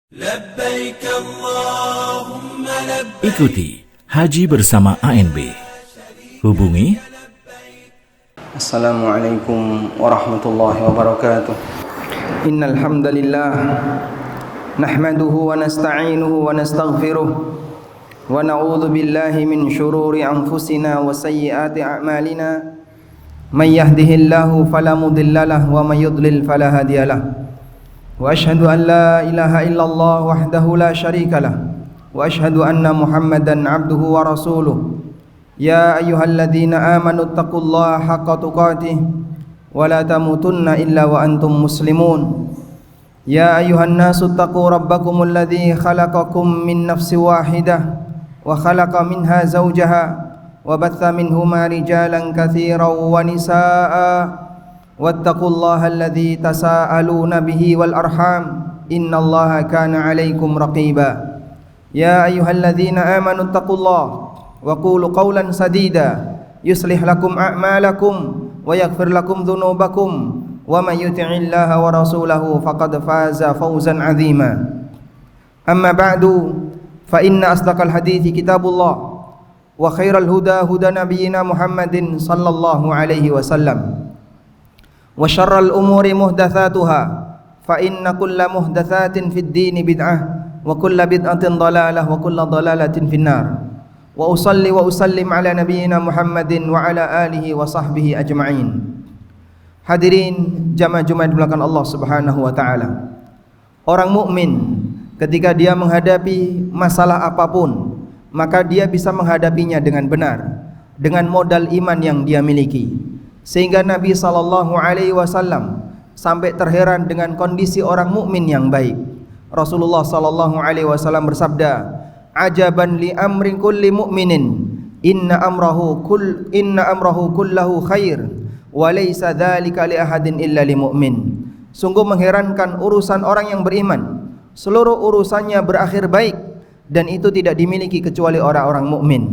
Labbaik Allahumma labbaik. Ikuti Haji bersama ANB. Hubungi Assalamualaikum warahmatullahi wabarakatuh. Innal hamdalillah nahmaduhu wa nasta'inuhu wa nastaghfiruh wa na'udzu billahi min shururi anfusina wa sayyiati a'malina. May yahdihillahu fala mudilla lahu wa may yudlil fala hadiyalah. Wa asyhadu an la ilaha illallah wahdahu la syarika lah wa asyhadu anna Muhammadan abduhu wa rasuluh. Ya ayyuhalladzina amanu taqullaha haqqa tuqatih wa la tamutunna illa wa antum muslimun. Ya ayyuhan nasu taqu rabbakumul ladzi khalaqakum min nafsin wahidah wa khalaqa minha zawjaha wa batha minhuma rijalan katsiran wa nisaa'a wattaqullaha alladzi tasaaluna bihi wal arham innallaha kana 'alaikum raqiba. Ya ayyuhalladzina amanu taqullaha wa qulu qawlan sadida yuslih lakum a'malakum wa yaghfir lakum dhunubakum wa may yuti'illaha wa rasulahu faqad faza fawzan 'azima. Amma ba'du fa inna asdaqal hadithi kitabullah wa khairal huda huda nabiyyina Muhammadin sallallahu alaihi wasallam wa syarral umuri muhdatsatuha fa inna kulla muhdatsatin fid dini bid'ah wa kulla bid'atin dhalalah wa kulla dhalalatin finnar. Wa usalli wa usallim ala nabiyyina Muhammadin wa ala alihi wa sahbihi ajma'in. Hadirin jamaah Jumat belakang Allah Subhanahu wa taala. Orang mukmin ketika dia menghadapi masalah apapun, maka dia bisa menghadapinya dengan benar, dengan modal iman yang dia miliki. Sehingga Nabi SAW sampai terheran dengan kondisi orang mukmin yang baik. Rasulullah SAW bersabda, "Ajaban li amri kulli mu'minin, inna amrahu kullahu khair, wa laysa dzalika li ahadin illa li mu'min." Sungguh mengherankan urusan orang yang beriman, seluruh urusannya berakhir baik, dan itu tidak dimiliki kecuali orang-orang mukmin.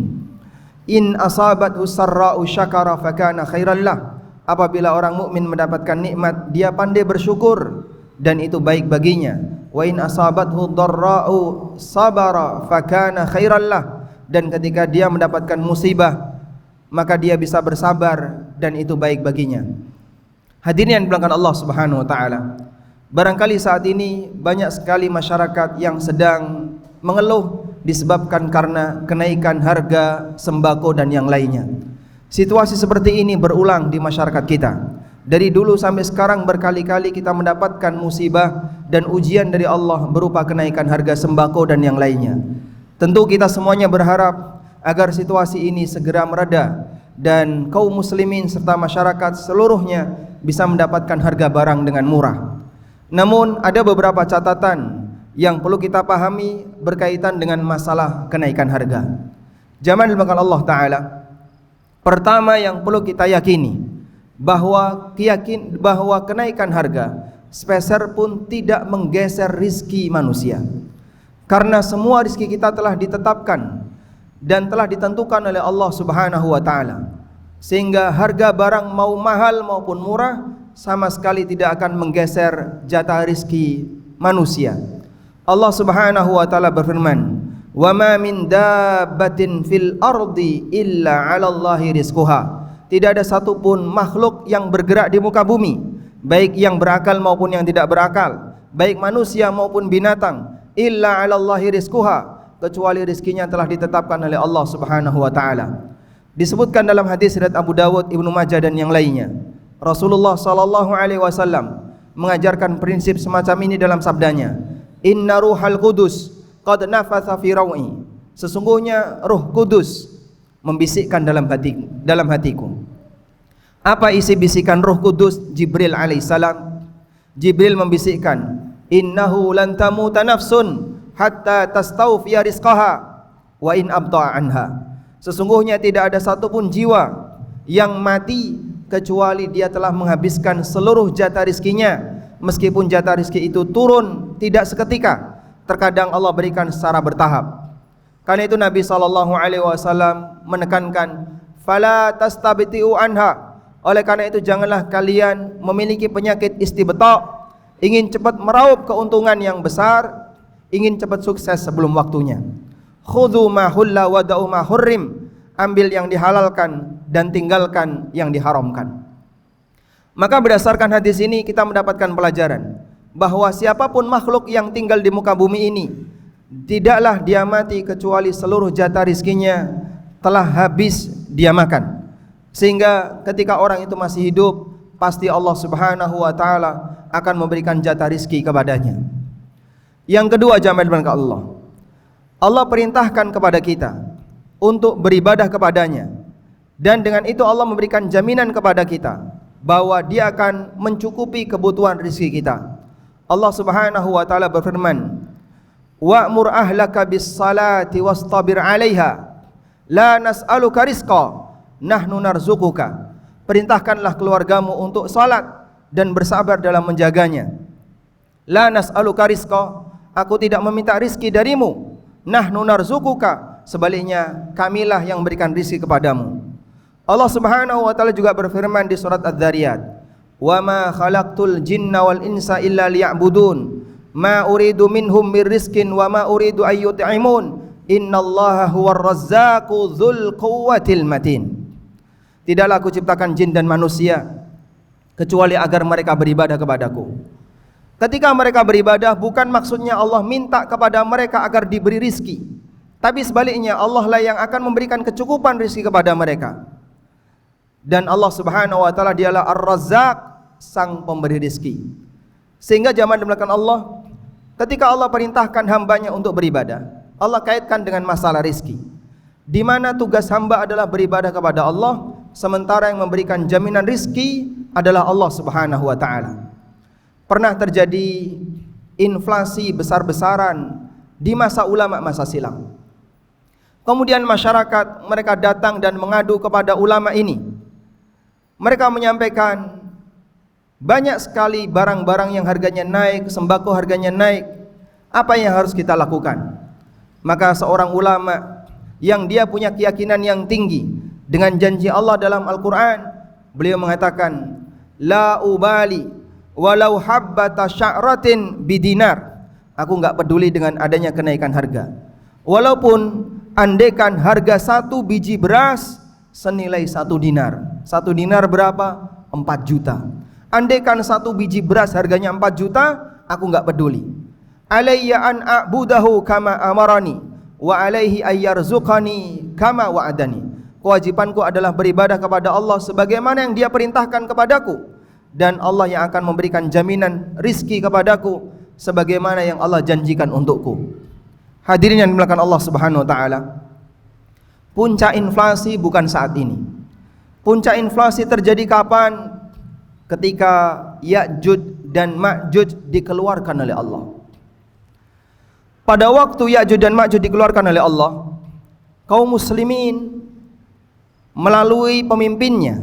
In asabathu sarra'u syakara fakana khairan lah. Apabila orang mukmin mendapatkan nikmat, dia pandai bersyukur dan itu baik baginya. Wa in asabathu dharra'u sabara fakana khairan lah. Dan ketika dia mendapatkan musibah, maka dia bisa bersabar dan itu baik baginya. Hadirin yang dimuliakan Allah Subhanahu wa taala. Barangkali saat ini banyak sekali masyarakat yang sedang mengeluh disebabkan karena kenaikan harga sembako dan yang lainnya. Situasi seperti ini berulang di masyarakat kita. Dari dulu sampai sekarang berkali-kali kita mendapatkan musibah dan ujian dari Allah berupa kenaikan harga sembako dan yang lainnya. Tentu kita semuanya berharap agar situasi ini segera mereda dan kaum muslimin serta masyarakat seluruhnya bisa mendapatkan harga barang dengan murah. Namun ada beberapa catatan yang perlu kita pahami berkaitan dengan masalah kenaikan harga. Jamaah dimuliakan Allah Ta'ala, pertama yang perlu kita yakini bahwa kenaikan harga sepeser pun tidak menggeser rizki manusia. Karena semua rizki kita telah ditetapkan dan telah ditentukan oleh Allah Subhanahu wa Ta'ala. Sehingga harga barang mau mahal maupun murah sama sekali tidak akan menggeser jatah rizki manusia. Allah Subhanahu wa taala berfirman, "Wa ma min dabbatin fil ardi illa 'ala Allahi rizquha." Tidak ada satupun makhluk yang bergerak di muka bumi, baik yang berakal maupun yang tidak berakal, baik manusia maupun binatang, illa 'ala Allahi rizquha, kecuali rizkinya telah ditetapkan oleh Allah Subhanahu wa taala. Disebutkan dalam hadis riwayat Abu Dawud, Ibnu Majah dan yang lainnya, Rasulullah sallallahu alaihi wasallam mengajarkan prinsip semacam ini dalam sabdanya, "Inna ruhal qudus qad nafatha fi rawi." Sesungguhnya Ruh Kudus membisikkan dalam hatiku. Apa isi bisikan Ruh Kudus? Jibril alaihissalam. Jibril membisikkan, "Innahu lan tamuta nafsun hatta tastawfiya rizqaha wa in abta'a anha." Sesungguhnya tidak ada satupun jiwa yang mati kecuali dia telah menghabiskan seluruh jatah rizkinya, meskipun jatah rizki itu turun tidak seketika, terkadang Allah berikan secara bertahap. Karena itu Nabi SAW menekankan, "Fala tastabti'u anha." Oleh karena itu janganlah kalian memiliki penyakit istibta', ingin cepat meraup keuntungan yang besar, ingin cepat sukses sebelum waktunya. Khudhu ma hulla wa da'u ma hurrim, ambil yang dihalalkan dan tinggalkan yang diharamkan. Maka berdasarkan hadis ini kita mendapatkan pelajaran bahwa siapapun makhluk yang tinggal di muka bumi ini, tidaklah dia mati kecuali seluruh jatah rizkinya telah habis dia makan. Sehingga ketika orang itu masih hidup, pasti Allah Subhanahu wa taala akan memberikan jatah rizki kepadanya. Yang kedua, jamaah dengan Allah, Allah perintahkan kepada kita untuk beribadah kepadanya, dan dengan itu Allah memberikan jaminan kepada kita bahwa Dia akan mencukupi kebutuhan rezeki kita. Allah Subhanahu wa taala berfirman, "Wa'mur ahlaka bis-salati wastabir 'alaiha, la nas'aluka rizqa, nahnu narzuquka." Perintahkanlah keluargamu untuk salat dan bersabar dalam menjaganya. La nas'aluka rizqa, aku tidak meminta rizki darimu. Nahnu narzuquka, sebaliknya kamilah yang memberikan rizki kepadamu. Allah Subhanahu wa taala juga berfirman di surat Adz-Dzariyat, "Wa ma khalaqtul jinna wal insa illa liya'budun, ma uridu minhum mir rizqin wa ma uridu ay yut'imun, innallaha huwar razzaqu dzul quwwatil matin." Tidaklah aku ciptakan jin dan manusia kecuali agar mereka beribadah kepadaku. Ketika mereka beribadah, bukan maksudnya Allah minta kepada mereka agar diberi rizki, tapi sebaliknya Allah lah yang akan memberikan kecukupan rizki kepada mereka. Dan Allah Subhanahu wa taala dialah Ar-Razzaq, sang pemberi rizki. Sehingga jamaah dimulakan Allah, ketika Allah perintahkan hambanya untuk beribadah, Allah kaitkan dengan masalah rizki, di mana tugas hamba adalah beribadah kepada Allah, sementara yang memberikan jaminan rizki adalah Allah Subhanahu wa taala. Pernah terjadi inflasi besar-besaran di masa ulama masa silam. Kemudian masyarakat mereka datang dan mengadu kepada ulama ini. Mereka menyampaikan banyak sekali barang-barang yang harganya naik, sembako harganya naik. Apa yang harus kita lakukan? Maka seorang ulama yang dia punya keyakinan yang tinggi dengan janji Allah dalam Al-Quran, beliau mengatakan, "La ubali walau habbata sya'ratin bidinar." Aku enggak peduli dengan adanya kenaikan harga, walaupun andaikan harga satu biji beras senilai 1 dinar. 1 dinar berapa? 4 juta. Andaikan satu biji beras harganya 4 juta, aku enggak peduli. Alayya an a'budahu kama amarani wa alaihi ayyarzuqani kama wa'adani. Kewajibanku adalah beribadah kepada Allah sebagaimana yang Dia perintahkan kepadaku, dan Allah yang akan memberikan jaminan rizki kepadaku sebagaimana yang Allah janjikan untukku. Hadirin yang dimuliakan Allah Subhanahu wa taala, puncak inflasi bukan saat ini. Puncak inflasi terjadi kapan? Ketika Ya'juj dan Ma'juj dikeluarkan oleh Allah. Pada waktu Ya'juj dan Ma'juj dikeluarkan oleh Allah, kaum muslimin melalui pemimpinnya,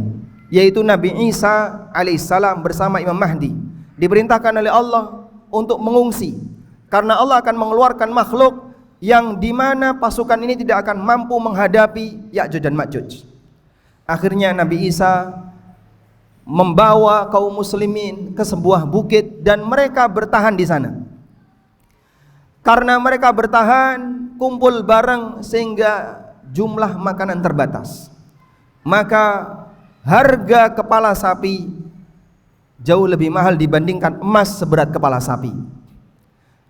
yaitu Nabi Isa alaihissalam bersama Imam Mahdi, diperintahkan oleh Allah untuk mengungsi, karena Allah akan mengeluarkan makhluk yang dimana pasukan ini tidak akan mampu menghadapi Ya'juj dan Ma'juj. Akhirnya Nabi Isa membawa kaum muslimin ke sebuah bukit dan mereka bertahan di sana. Karena mereka bertahan, kumpul bareng sehingga jumlah makanan terbatas, maka harga kepala sapi jauh lebih mahal dibandingkan emas seberat kepala sapi.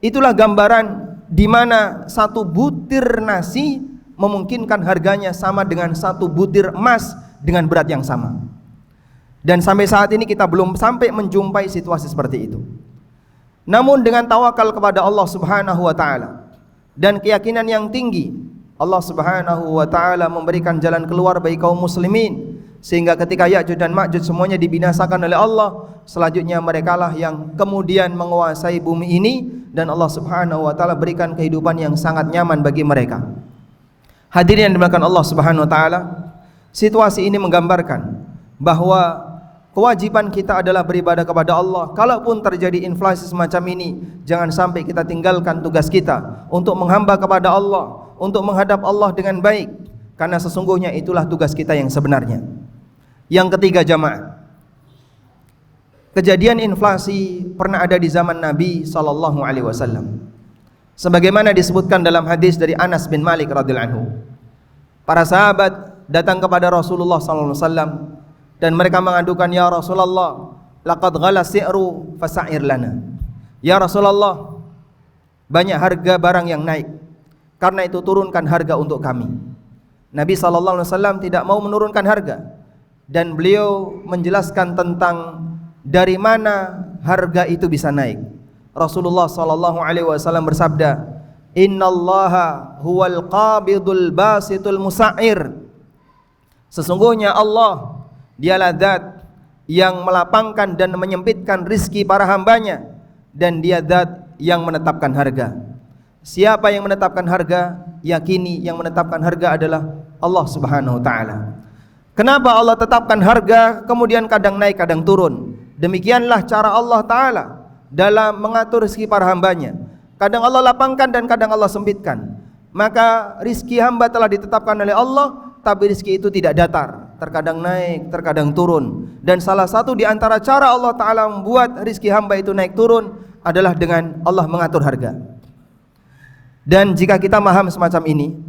Itulah gambaran di mana satu butir nasi memungkinkan harganya sama dengan satu butir emas dengan berat yang sama. Dan sampai saat ini kita belum sampai menjumpai situasi seperti itu. Namun dengan tawakal kepada Allah Subhanahu wa taala dan keyakinan yang tinggi, Allah Subhanahu wa taala memberikan jalan keluar bagi kaum muslimin, sehingga ketika Ya'juj dan Ma'juj semuanya dibinasakan oleh Allah, selanjutnya merekalah yang kemudian menguasai bumi ini, dan Allah Subhanahu wa taala berikan kehidupan yang sangat nyaman bagi mereka. Hadirin yang dimuliakan Allah Subhanahu wa taala, situasi ini menggambarkan bahwa kewajiban kita adalah beribadah kepada Allah. Kalaupun terjadi inflasi semacam ini, jangan sampai kita tinggalkan tugas kita untuk menghamba kepada Allah, untuk menghadap Allah dengan baik, karena sesungguhnya itulah tugas kita yang sebenarnya. Yang ketiga jamaah, kejadian inflasi pernah ada di zaman Nabi SAW. Sebagaimana disebutkan dalam hadis dari Anas bin Malik radhiyallahu anhu, para sahabat datang kepada Rasulullah sallallahu alaihi wasallam dan mereka mengadukan, ya Rasulullah, laqad ghala si'ru fasa'ir lana. Ya Rasulullah, banyak harga barang yang naik, karena itu turunkan harga untuk kami. Nabi sallallahu alaihi wasallam tidak mau menurunkan harga, dan beliau menjelaskan tentang dari mana harga itu bisa naik. Rasulullah sallallahu alaihi wasallam bersabda, "Innallaha huwal qabidul basitul musa'ir." Sesungguhnya Allah, dialah zat yang melapangkan dan menyempitkan rizki para hambanya, dan dia zat yang menetapkan harga. Siapa yang menetapkan harga? Yakini yang menetapkan harga adalah Allah subhanahu wa ta'ala. Kenapa Allah tetapkan harga kemudian kadang naik kadang turun? Demikianlah cara Allah ta'ala dalam mengatur rezeki para hambanya. Kadang Allah lapangkan dan kadang Allah sempitkan. Maka rizki hamba telah ditetapkan oleh Allah, tapi rizki itu tidak datar, terkadang naik, terkadang turun. Dan salah satu di antara cara Allah ta'ala membuat rizki hamba itu naik turun adalah dengan Allah mengatur harga. Dan jika kita paham semacam ini,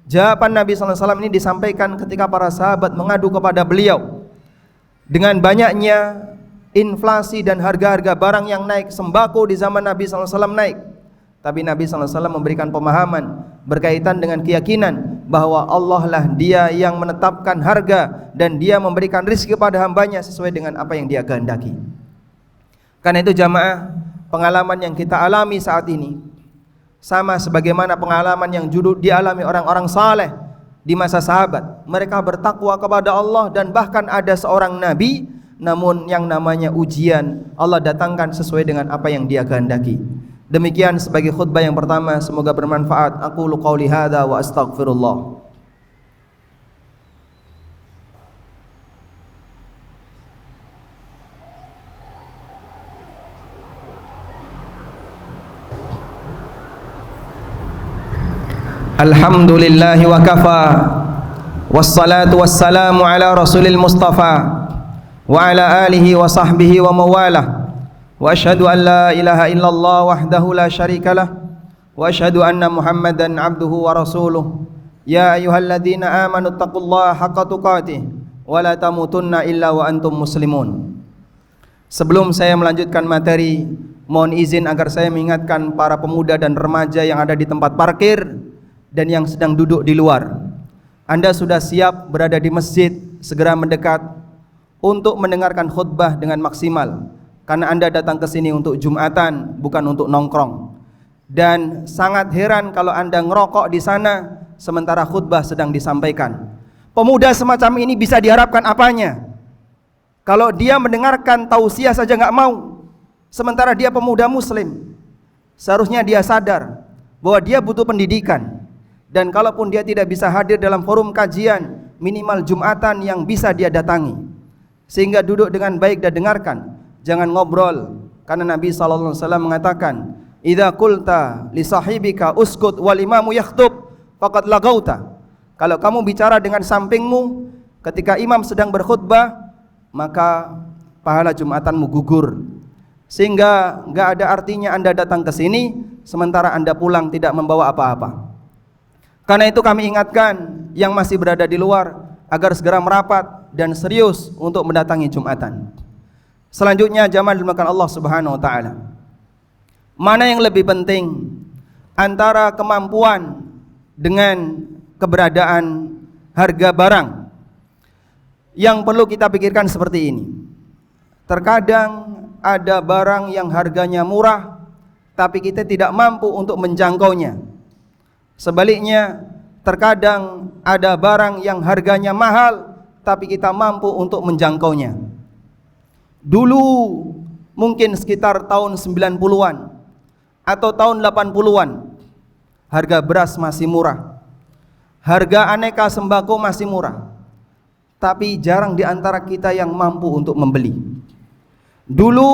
jawaban Nabi SAW ini disampaikan ketika para sahabat mengadu kepada beliau dengan banyaknya inflasi dan harga-harga barang yang naik. Sembako di zaman Nabi SAW naik, tapi Nabi SAW memberikan pemahaman berkaitan dengan keyakinan bahwa Allah lah dia yang menetapkan harga dan dia memberikan rezeki kepada hambanya sesuai dengan apa yang dia kehendaki. Karena itu jamaah, pengalaman yang kita alami saat ini sama sebagaimana pengalaman yang dialami orang-orang saleh di masa sahabat. Mereka bertakwa kepada Allah dan bahkan ada seorang nabi, namun yang namanya ujian Allah datangkan sesuai dengan apa yang dia kehendaki. Demikian sebagai khutbah yang pertama, semoga bermanfaat. Aqulu qauli hadza wa astaghfirullah. Alhamdulillahi wa kafa, wassalatu wassalamu ala rasulil mustafa wa ala alihi wa sahbihi wa mawalah. Wa asyhadu an la ilaha illallah wahdahu la syarikalah, wa asyhadu anna Muhammadan abduhu wa rasuluh. Ya ayyuhalladzina amanu taqullaha haqqa tuqatih wa la tamutunna illa wa antum muslimun. Sebelum saya melanjutkan materi, mohon izin agar saya mengingatkan para pemuda dan remaja yang ada di tempat parkir dan yang sedang duduk di luar. Anda sudah siap berada di masjid, segera mendekat untuk mendengarkan khutbah dengan maksimal. Karena Anda datang ke sini untuk Jumatan, bukan untuk nongkrong. Dan sangat heran kalau Anda ngerokok di sana sementara khutbah sedang disampaikan. Pemuda semacam ini bisa diharapkan apanya? Kalau dia mendengarkan tausiah saja nggak mau, sementara dia pemuda muslim. Seharusnya dia sadar bahwa dia butuh pendidikan. Dan kalaupun dia tidak bisa hadir dalam forum kajian, minimal Jumatan yang bisa dia datangi. Sehingga duduk dengan baik dan dengarkan. Jangan ngobrol, karena Nabi SAW mengatakan, idza qulta li sahibika uskut wal imamu yakhtub faqad lagauta. Kalau kamu bicara dengan sampingmu ketika imam sedang berkhutbah, maka pahala Jumatanmu gugur. Sehingga enggak ada artinya Anda datang ke sini sementara Anda pulang tidak membawa apa-apa. Karena itu kami ingatkan yang masih berada di luar agar segera merapat dan serius untuk mendatangi Jumatan. Selanjutnya jamaah dimuliakan Allah Subhanahu wa taala. Mana yang lebih penting antara kemampuan dengan keberadaan harga barang? Yang perlu kita pikirkan seperti ini. Terkadang ada barang yang harganya murah tapi kita tidak mampu untuk menjangkaunya. Sebaliknya, terkadang ada barang yang harganya mahal tapi kita mampu untuk menjangkaunya. Dulu mungkin sekitar tahun 90-an atau tahun 80-an, harga beras masih murah, harga aneka sembako masih murah, tapi jarang di antara kita yang mampu untuk membeli. Dulu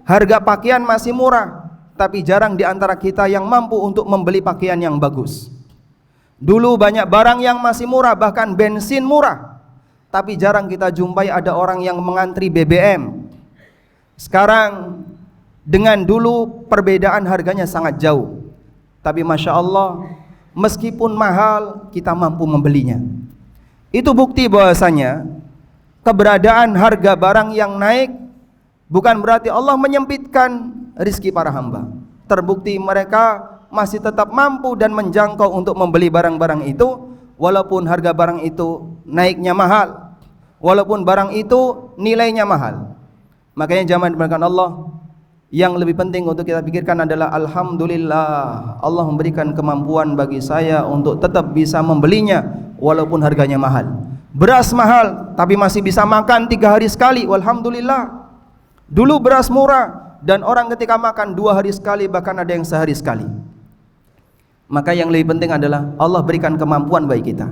harga pakaian masih murah, tapi jarang di antara kita yang mampu untuk membeli pakaian yang bagus. Dulu banyak barang yang masih murah, bahkan bensin murah, tapi jarang kita jumpai ada orang yang mengantri BBM. Sekarang dengan dulu perbedaan harganya sangat jauh. Tapi Masya Allah, meskipun mahal, kita mampu membelinya. Itu bukti bahwasanya keberadaan harga barang yang naik bukan berarti Allah menyempitkan rizki para hamba. Terbukti mereka masih tetap mampu dan menjangkau untuk membeli barang-barang itu, walaupun harga barang itu naiknya mahal, walaupun barang itu nilainya mahal. Makanya jamaah dimulakan Allah, yang lebih penting untuk kita pikirkan adalah alhamdulillah Allah memberikan kemampuan bagi saya untuk tetap bisa membelinya walaupun harganya mahal. Beras mahal tapi masih bisa makan 3 hari sekali, walhamdulillah. Dulu beras murah dan orang ketika makan 2 hari sekali, bahkan ada yang sehari sekali. Maka yang lebih penting adalah Allah berikan kemampuan bagi kita.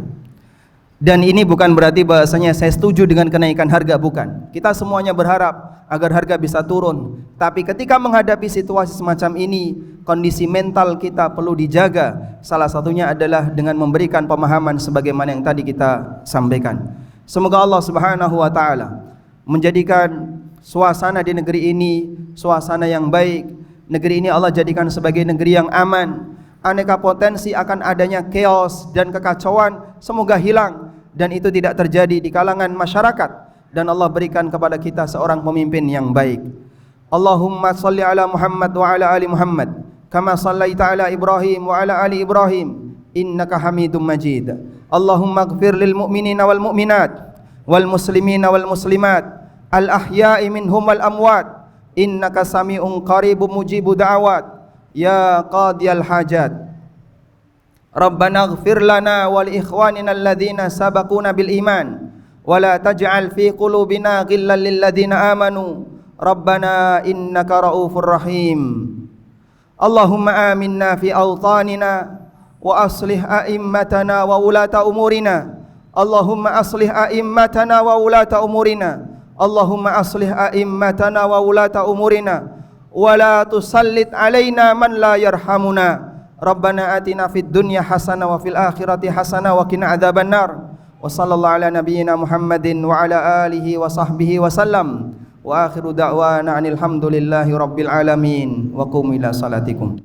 Dan ini bukan berarti bahasanya saya setuju dengan kenaikan harga, bukan. Kita semuanya berharap agar harga bisa turun. Tapi ketika menghadapi situasi semacam ini, kondisi mental kita perlu dijaga. Salah satunya adalah dengan memberikan pemahaman sebagaimana yang tadi kita sampaikan. Semoga Allah Subhanahu wa taala menjadikan suasana di negeri ini suasana yang baik. Negeri ini Allah jadikan sebagai negeri yang aman. Aneka potensi akan adanya chaos dan kekacauan semoga hilang dan itu tidak terjadi di kalangan masyarakat, dan Allah berikan kepada kita seorang pemimpin yang baik. Allahumma salli ala Muhammad wa ala ali Muhammad kama sallaita ala Ibrahim wa ala ali Ibrahim innaka Hamidum Majid. Allahumma ighfir lil mu'minina wal mu'minat wal muslimina wal muslimat al ahya'i minhum wal amwat innaka sami'un qaribun mujibud da'awat ya qadiyal hajat. Rabbana ighfir lana wa li ikhwanina alladhina sabaquna bil iman wa la taj'al fi qulubina ghillan lil ladzina amanu Rabbana innaka raufur rahim. Allahumma aminna fi awtanina wa aslih a'immatana wa ulata umurina. Allahumma aslih a'immatana wa ulata umurina. Allahumma aslih a'immatana wa ulata umurina wa la tusallit alaina man la yarhamuna. Rabbana atina fid dunya hasanah wa fil akhirati hasanah wa qina adzabannar. Wa sallallahu ala nabiyyina Muhammadin wa ala alihi wa sahbihi wa sallam. Wa akhiru da'wana anil hamdulillahi rabbil alamin. Wa qumu ila salatikum.